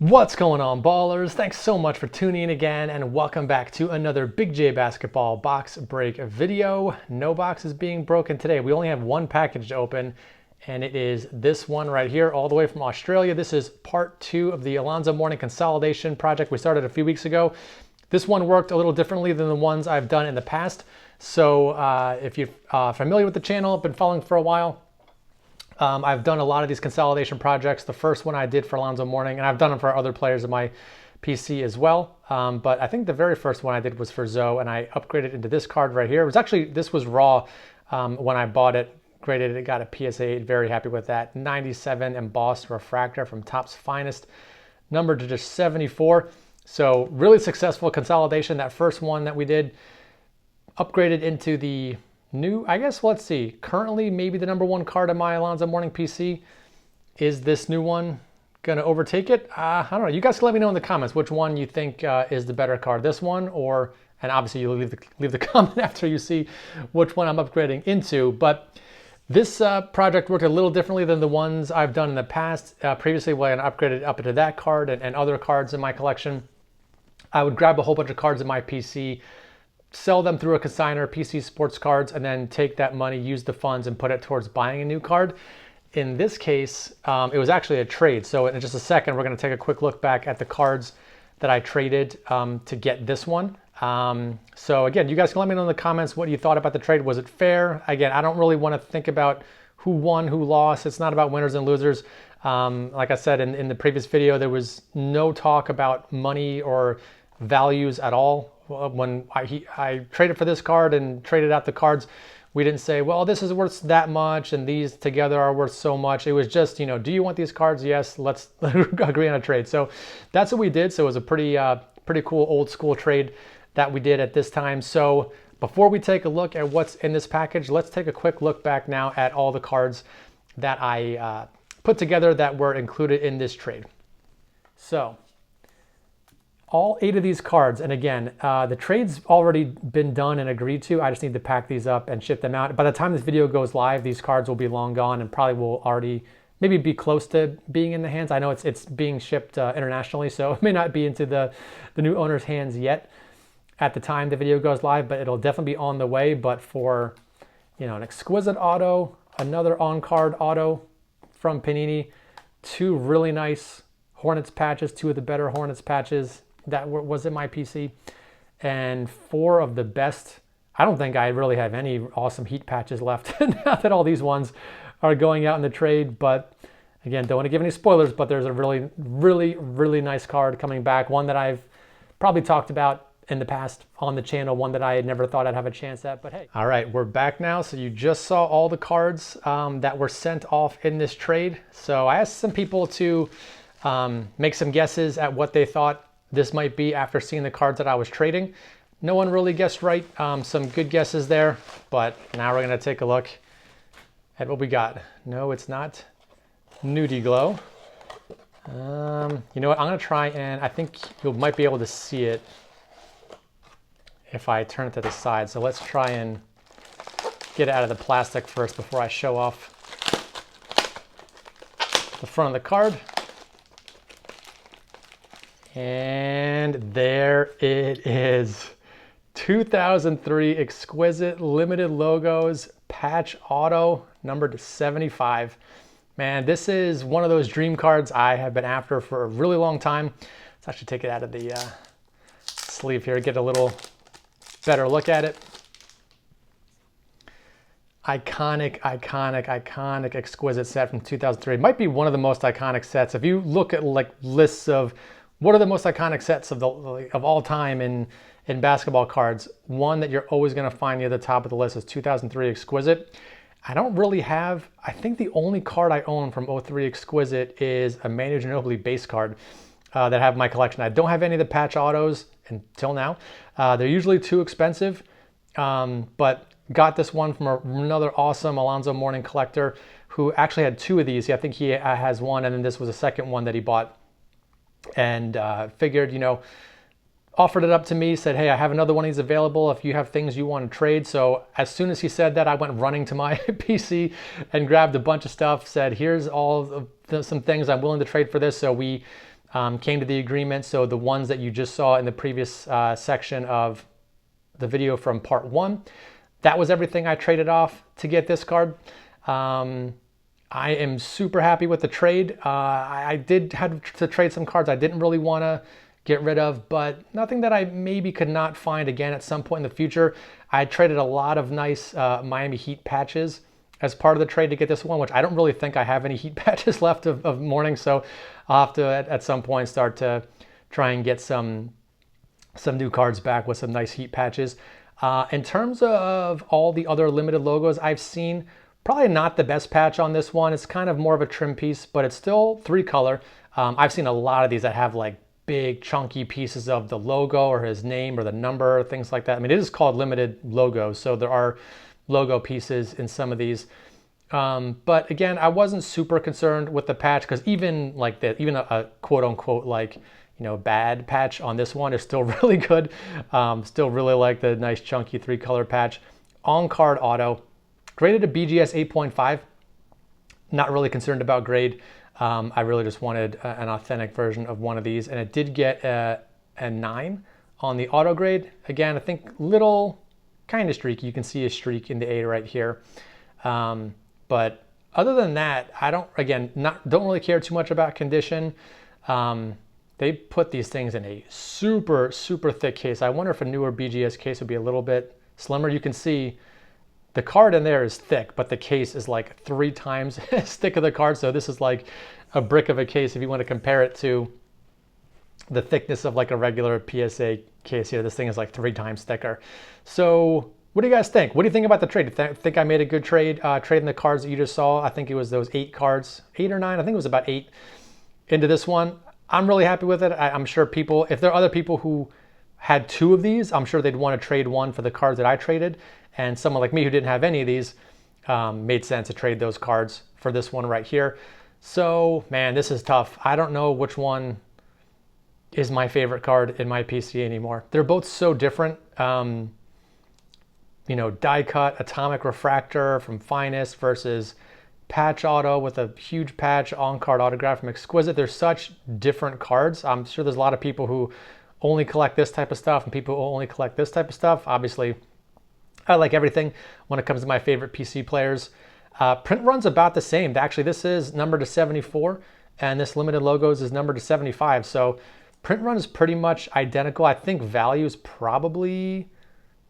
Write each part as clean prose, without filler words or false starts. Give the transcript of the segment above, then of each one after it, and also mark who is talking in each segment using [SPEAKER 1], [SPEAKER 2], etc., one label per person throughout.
[SPEAKER 1] What's going on, ballers? Thanks so much for tuning in again, and welcome back to another BigJBasketball box break video. No box is being broken today. We only have one package to open, and it is this one right here, all the way from Australia. This is part 2 of the Alonzo Mourning Consolidation project we started a few weeks ago. This one worked a little differently than the ones I've done in the past. So if you're familiar with the channel, been following for a while, I've done a lot of these consolidation projects. The first one I did for Alonzo Mourning, and I've done them for other players in my PC as well. But I think the very first one I did was for Zoe, and I upgraded into this card right here. It was actually, this was raw when I bought it, graded it, got a PSA 8, very happy with that. 97 embossed refractor from Topps Finest, numbered to just 74. So really successful consolidation. That first one that we did, upgraded into the new, I guess, let's see, currently maybe the #1 card on my Alonzo Mourning PC. Is this new one going to overtake it? I don't know. You guys can let me know in the comments which one you think is the better card, this one, or, and obviously you'll leave the comment after you see which one I'm upgrading into. But this project worked a little differently than the ones I've done in the past. Previously, when I upgraded up into that card and other cards in my collection, I would grab a whole bunch of cards in my PC, sell them through a consignor, PC Sports Cards, and then take that money, use the funds, and put it towards buying a new card. In this case, it was actually a trade. So in just a second, we're going to take a quick look back at the cards that I traded to get this one. So again, you guys can let me know in the comments what you thought about the trade. Was it fair? Again, I don't really want to think about who won, who lost. It's not about winners and losers. Like I said in the previous video, there was no talk about money or values at all. When I traded for this card and traded out the cards, we didn't say, well, this is worth that much and these together are worth so much. It was just, you know, do you want these cards? Yes, let's agree on a trade. So that's what we did. So it was a pretty cool old school trade that we did at this time. So before we take a look at what's in this package, let's take a quick look back now at all the cards that I put together that were included in this trade. So all 8 of these cards, and again, the trade's already been done and agreed to. I just need to pack these up and ship them out. By the time this video goes live, these cards will be long gone and probably will already maybe be close to being in the hands. I know it's being shipped internationally, so it may not be into the new owner's hands yet at the time the video goes live, but it'll definitely be on the way. But for, you know, an exquisite auto, another on-card auto from Panini, 2 really nice Hornets patches, 2 of the better Hornets patches that was in my PC, and 4 of the best. I don't think I really have any awesome Heat patches left now that all these ones are going out in the trade. But again, don't want to give any spoilers, but there's a really nice card coming back, one that I've probably talked about in the past on the channel, one that I had never thought I'd have a chance at, but hey. All right, we're back now. So you just saw all the cards that were sent off in this trade. So I asked some people to make some guesses at what they thought this might be after seeing the cards that I was trading. No one really guessed right. Some good guesses there, but now we're gonna take a look at what we got. No, it's not Nudie Glow. You know what, I'm gonna try, and I think you might be able to see it if I turn it to the side. So let's try and get it out of the plastic first before I show off the front of the card. And there it is. 2003 exquisite limited logos patch auto, numbered to 75. Man, this is one of those dream cards I have been after for a really long time. Let's actually take it out of the sleeve here, get a little better look at it. Iconic exquisite set from 2003. It might be one of the most iconic sets. If you look at like lists of what are the most iconic sets of all time in basketball cards, one that you're always going to find near the top of the list is 2003 Exquisite. I don't really have, I think the only card I own from 03 Exquisite is a Manu Ginobili base card that I have in my collection. I don't have any of the patch autos until now. They're usually too expensive, but got this one from another awesome Alonzo Mourning collector who actually had 2 of these. I think he has one, and then this was a second one that he bought. And figured, you know, offered it up to me, said, hey, I have another one of these available if you have things you want to trade. So as soon as he said that, I went running to my PC and grabbed a bunch of stuff, said, here's all of some things I'm willing to trade for this. So we came to the agreement. So the ones that you just saw in the previous section of the video from part 1, that was everything I traded off to get this card. I am super happy with the trade. I did have to trade some cards I didn't really want to get rid of, but nothing that I maybe could not find again at some point in the future. I traded a lot of nice Miami Heat patches as part of the trade to get this one, which I don't really think I have any Heat patches left of Mourning, so I'll have to at some point start to try and get some new cards back with some nice Heat patches. In terms of all the other limited logos I've seen, probably not the best patch on this one. It's kind of more of a trim piece, but it's still 3-color. I've seen a lot of these that have like big chunky pieces of the logo or his name or the number, things like that. I mean, it is called limited logos, so there are logo pieces in some of these. But again, I wasn't super concerned with the patch because even a quote unquote like, you know, bad patch on this one is still really good. Still really like the nice chunky 3-color patch. On card auto, graded a BGS 8.5. Not really concerned about grade. I really just wanted an authentic version of one of these, and it did get a 9 on the auto grade. Again, I think little kind of streaky. You can see a streak in the A right here. But other than that, I don't really care too much about condition. They put these things in a super, super thick case. I wonder if a newer BGS case would be a little bit slimmer. You can see the card in there is thick, but the case is like 3 times as thick of the card. So this is like a brick of a case if you want to compare it to the thickness of like a regular PSA case here. This thing is like 3 times thicker. So what do you guys think? What do you think about the trade? Do you think I made a good trade trading the cards that you just saw? I think it was those 8 cards, 8 or 9. I think it was about 8 into this one. I'm really happy with it. I'm sure people, if there are other people who had 2 of these, I'm sure they'd want to trade one for the cards that I traded. And someone like me who didn't have any of these, made sense to trade those cards for this one right here. So, man, this is tough. I don't know which one is my favorite card in my PC anymore. They're both so different. You know, die cut, atomic refractor from Finest versus patch auto with a huge patch, on-card autograph from Exquisite. They're such different cards. I'm sure there's a lot of people who only collect this type of stuff and people who only collect this type of stuff. Obviously, I like everything when it comes to my favorite PC players. Print run's about the same. Actually, this is numbered to 74, and this limited logos is numbered to 75. So print run is pretty much identical. I think value is probably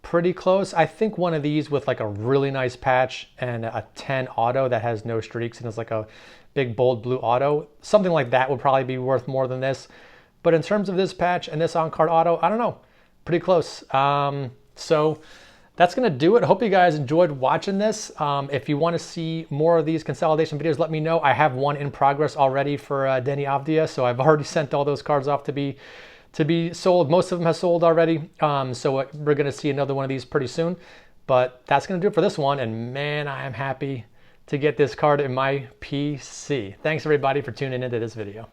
[SPEAKER 1] pretty close. I think one of these with like a really nice patch and a 10 auto that has no streaks and is like a big bold blue auto, something like that would probably be worth more than this. But in terms of this patch and this on-card auto, I don't know, pretty close. So that's going to do it. I hope you guys enjoyed watching this. If you want to see more of these consolidation videos, let me know. I have one in progress already for Deni Avdija, so I've already sent all those cards off to be sold. Most of them have sold already, so we're going to see another one of these pretty soon. But that's going to do it for this one, and man, I am happy to get this card in my PC. Thanks everybody for tuning into this video.